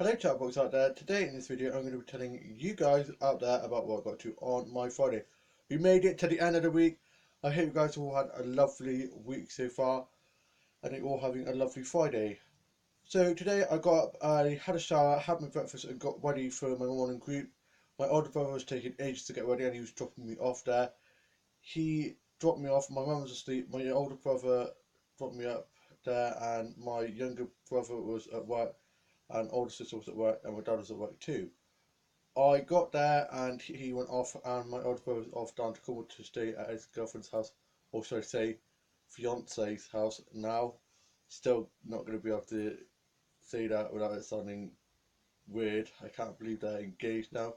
Hello chatbox out there. Today in this video I'm going to be telling you guys out there about what I got to on my Friday. We made it to the end of the week. I hope you guys all had a lovely week so far and you're all having a lovely Friday. So today I got up, I had a shower, had my breakfast and got ready for my morning group. My older brother was taking ages to get ready and he was dropping me off there. He dropped me off, my mum was asleep, my older brother dropped me up there and my younger brother was at work and older sister was at work and my dad was at work too. I got there and he went off and my older brother was off down to Cornwall to stay at his girlfriend's house, or should I say fiance's house now. Still not going to be able to say that without it sounding weird. I can't believe they're engaged now.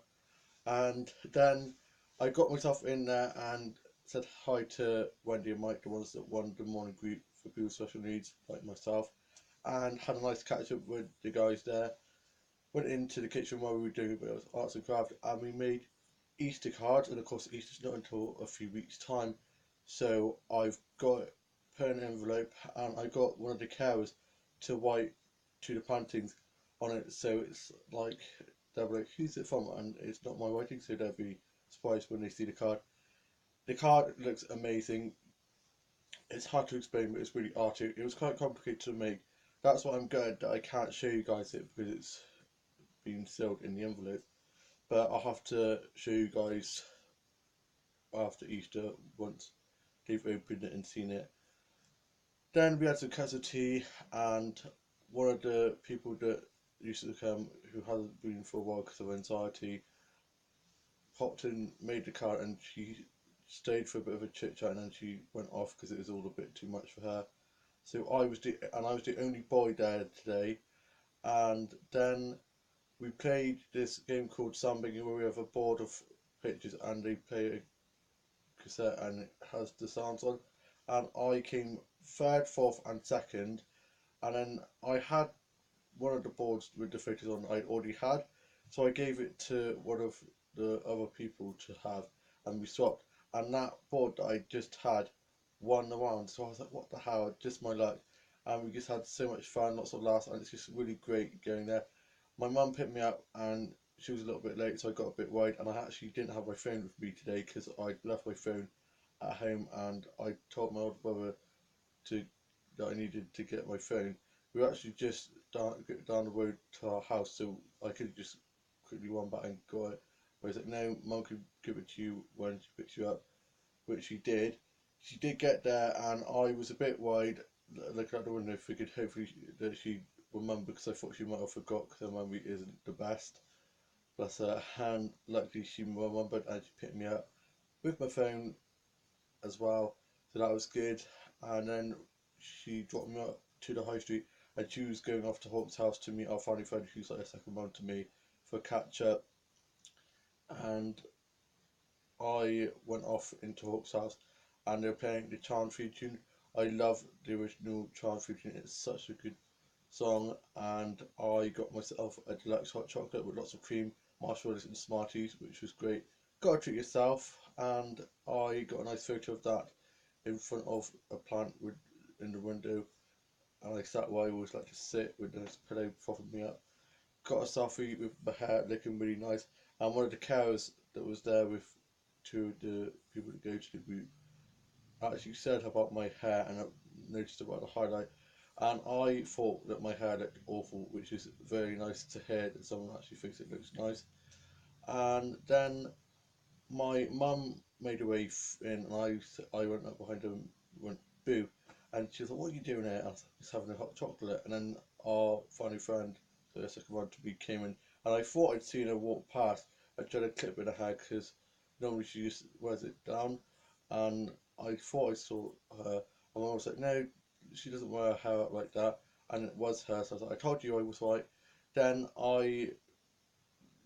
And then I got myself in there and said hi to Wendy and Mike, the ones that won the morning group for people with special needs like myself, and had a nice catch up with the guys there. Went into the kitchen while we were doing a bit of arts and craft and we made Easter cards, and of course Easter's not until a few weeks time, so I've got put in an envelope and I got one of the carers to write to the plantings on it, so it's like they'll be like, who's it from, and it's not my writing, so they'll be surprised when they see the card. The card looks amazing. It's hard to explain, but it's really arty. It was quite complicated to make. That's why I'm glad that I can't show you guys it because it's been sealed in the envelope, but I'll have to show you guys after Easter once they've opened it and seen it. Then we had some cups of tea, and one of the people that used to come, who hasn't been for a while because of anxiety, popped in, made the card, and she stayed for a bit of a chit chat, and then she went off because it was all a bit too much for her. So I was the only boy there today, and then we played this game called Sandbinging where we have a board of pictures and they play a cassette and it has the sounds on. And I came third, fourth, and second. And then I had one of the boards with the pictures on I'd already had, so I gave it to one of the other people to have, and we swapped. And that board that I just had won the round, so I was like, what the hell, just my luck. And we just had so much fun, lots of laughs, and it's just really great going there. My mum picked me up and she was a little bit late, so I got a bit worried. And I actually didn't have my phone with me today because I left my phone at home, and I told my older brother to that I needed to get my phone. We were actually just down the road to our house, so I could just quickly run back and got it. But I was like, no, Mum could give it to you when she picks you up, which she did. She did get there, and I was a bit worried looking out the window, figured hopefully that she'd remember because I thought she might have forgot because her memory isn't the best. Bless her. And luckily she remembered and she picked me up with my phone as well, so that was good. And then she dropped me up to the high street, and she was going off to Hawk's house to meet our family friend who's like a second mum to me for catch up. And I went off into Hawk's house and they were playing the Charm Free tune. I love the original Charm Free tune, it's such a good song. And I got myself a deluxe hot chocolate with lots of cream, marshmallows, and Smarties, which was great. Gotta treat yourself, and I got a nice photo of that in front of a plant with, in the window, and I sat where I always like to sit with this pillow propping me up. Got a selfie with my hair looking really nice, and one of the carers that was there with two of the people that go to the group actually said about my hair and I noticed about the highlight, and I thought that my hair looked awful, which is very nice to hear that someone actually thinks it looks nice. And then my mum made a way in, and I went up behind her and went boo, and she was like, "What are you doing here?" I was like, "Just having a hot chocolate." And then our funny friend, the second one to me, came in, and I thought I'd seen her walk past. I tried to clip in her hair because normally she just wears it down, and I thought I saw her. And I was like, "No, she doesn't wear her hair up like that," and it was her. So I was like, "I told you I was right." Then I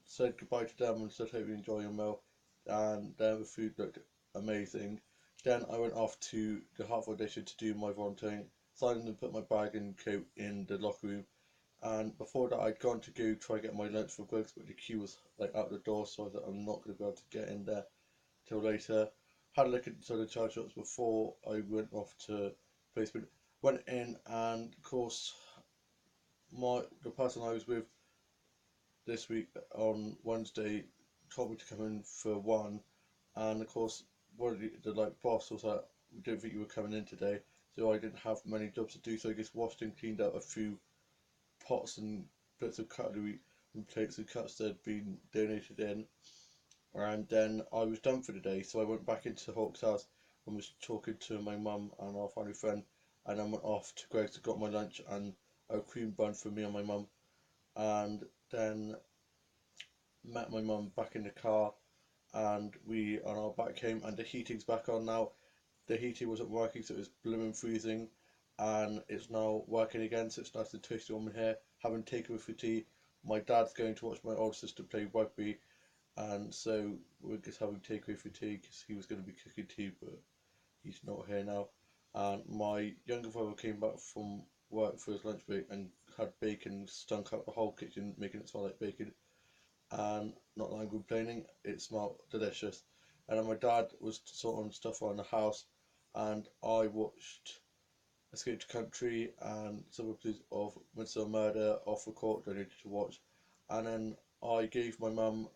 said goodbye to them and said, "Hope you enjoy your meal." And then the food looked amazing. Then I went off to the Hartford Foundation to do my volunteering, signed and put my bag and coat in the locker room. And before that, I'd gone to go try and get my lunch for Greggs, but the queue was like out the door, so I thought I'm not going to be able to get in there till later. Had a look inside the charge shops before I went off to placement. Went in, and of course, the person I was with this week on Wednesday told me to come in for one, and of course one of the like boss was like, we didn't think you were coming in today, so I didn't have many jobs to do, so I just washed and cleaned out a few pots and bits of cutlery and plates and cups that had been donated in, and then I was done for the day. So I went back into Hawk's house and was talking to my mum and our family friend, and then went off to Greg's to got my lunch and a cream bun for me and my mum, and then met my mum back in the car, and we on our back home, and the heating's back on now. The heating wasn't working, so it was blooming freezing, and it's now working again, so it's nice and toasty warm in here. Having takeaway for tea. My dad's going to watch my older sister play rugby, and so we're just having takeaway for tea because he was going to be cooking tea, but he's not here now. And my younger brother came back from work for his lunch break and had bacon stunk out the whole kitchen, making it smell like bacon. And not that I'm complaining, it smelled delicious. And then my dad was sorting stuff around the house, and I watched Escape to Country and some episodes of Midsomer Murder off the court that I needed to watch. And then I gave my mum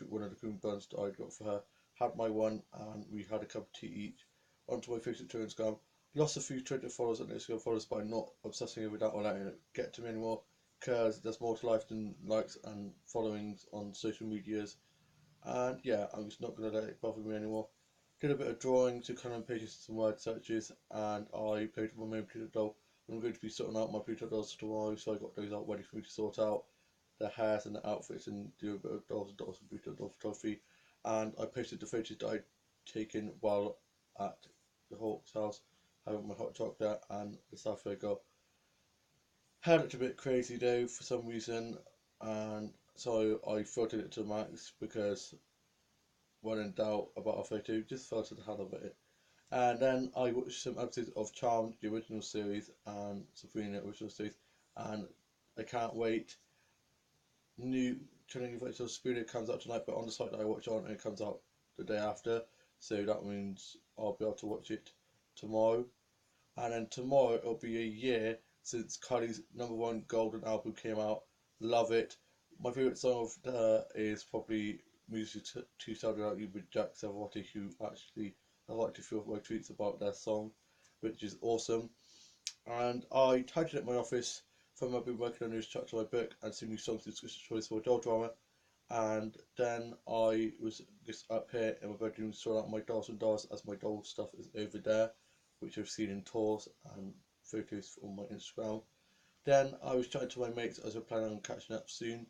one of the cream buns that I'd got for her, had my one, and we had a cup of tea each. Onto my Facebook Twitter Instagram. Lost a few Twitter followers and Instagram followers, but I'm not obsessing over that or letting it get to me anymore, because there's more to life than likes and followings on social medias. And yeah, I'm just not going to let it bother me anymore. Did a bit of drawing to kind of pages some word searches, and I played with my main Pluto doll. I'm going to be sorting out my Pluto dolls tomorrow, so I got those out ready for me to sort out the hairs and the outfits and do a bit of dolls and Pluto doll photography. And I posted the photos that I'd taken while at the Hawk's house, having my hot chocolate and the stuff I got. Had it a bit crazy though for some reason, and so I filtered it to max because when in doubt about a photo, just filter the hell of it. And then I watched some episodes of Charmed, the original series, and Sabrina, the original series, and I can't wait. New Chilling Adventures of Sabrina comes out tonight, but on the site that I watch on, it comes out the day after, so that means I'll be able to watch it tomorrow. And then tomorrow it'll be a year since Kylie's #1 golden album came out. Love it. My favourite song of her is probably Music to Sound Out You with Jack Savotti, who actually I like to feel my tweets about their song, which is awesome. And I tidied up my office from I've been working on a new chapter of my book and some new songs to discuss choice for a doll drama. And then I was just up here in my bedroom sorting out my dolls and dolls, as my doll stuff is over there, which I've seen in tours and photos on my Instagram. Then I was chatting to my mates as we're planning on catching up soon.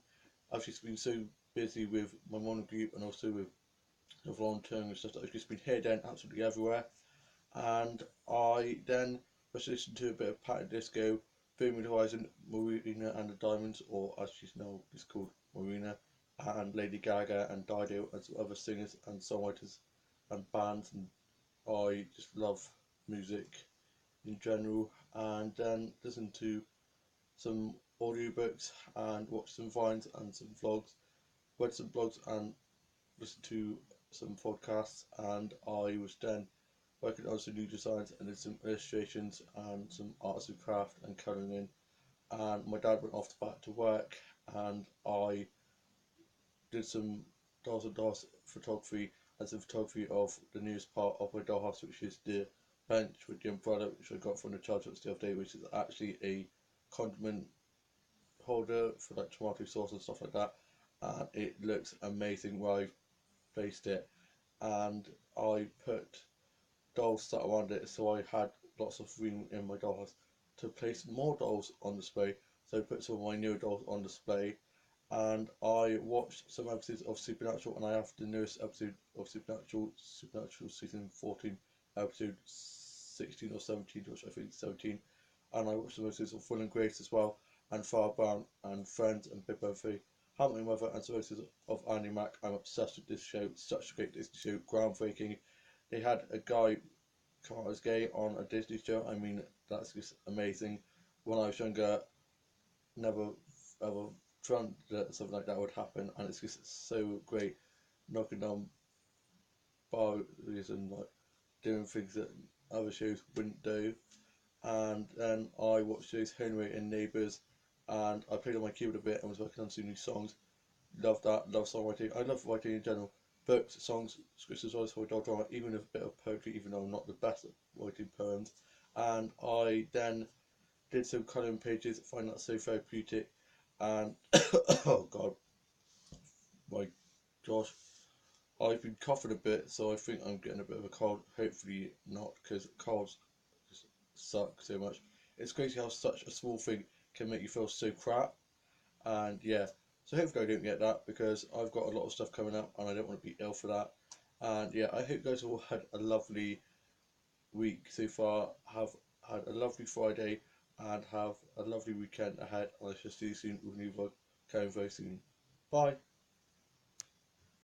I've just been so busy with my morning group and also with the volunteering and stuff that I've just been here, then absolutely everywhere. And I then was listening to a bit of Pat Disco, Booming Horizon, Marina and the Diamonds, or as she's now just called Marina, and Lady Gaga and Dido and some other singers and songwriters and bands. And I just love music in general. And then listen to some audiobooks and watch some vines and some vlogs, read some blogs and listened to some podcasts. And I was then working on some new designs and did some illustrations and some arts and craft and colouring in. And my dad went off back to work, and I did some dolls and dolls photography and some photography of the newest part of my dollhouse, which is the bench with the umbrella, which I got from the charge the other day, which is actually a condiment holder for like tomato sauce and stuff like that. And it looks amazing where I've placed it. And I put dolls sat around it, so I had lots of room in my dollhouse to place more dolls on display. So I put some of my newer dolls on display, and I watched some episodes of Supernatural, and I have the newest episode of Supernatural season 14, episode 16 or 17, which I think is 17, and I watched some episodes of Will and Grace as well, and Farrah Brown, and Friends, and Big Bang Theory, How I Met Your Mother, and some episodes of Andy Mack. I'm obsessed with this show. It's such a great Disney show, groundbreaking. They had a guy come out as gay on a Disney show. I mean, that's just amazing. When I was younger, never ever dreamt that something like that would happen, and it's just so great, knocking down barriers and like doing things that other shows wouldn't do. And then I watched those Henry and Neighbours, and I played on my keyboard a bit and was working on some new songs. Love that, love songwriting. I love writing in general. Books, songs, scripts as well as for adult drama, even a bit of poetry, even though I'm not the best at writing poems. And I then did some colouring pages, find that so therapeutic. And oh god, my gosh, I've been coughing a bit, so I think I'm getting a bit of a cold. Hopefully not, because colds just suck so much. It's crazy how such a small thing can make you feel so crap. And yeah, so hopefully I don't get that, because I've got a lot of stuff coming up and I don't want to be ill for that. And yeah, I hope you guys all had a lovely week so far, have had a lovely Friday, and have a lovely weekend ahead. And I shall see you soon with a new vlog coming very soon. Bye.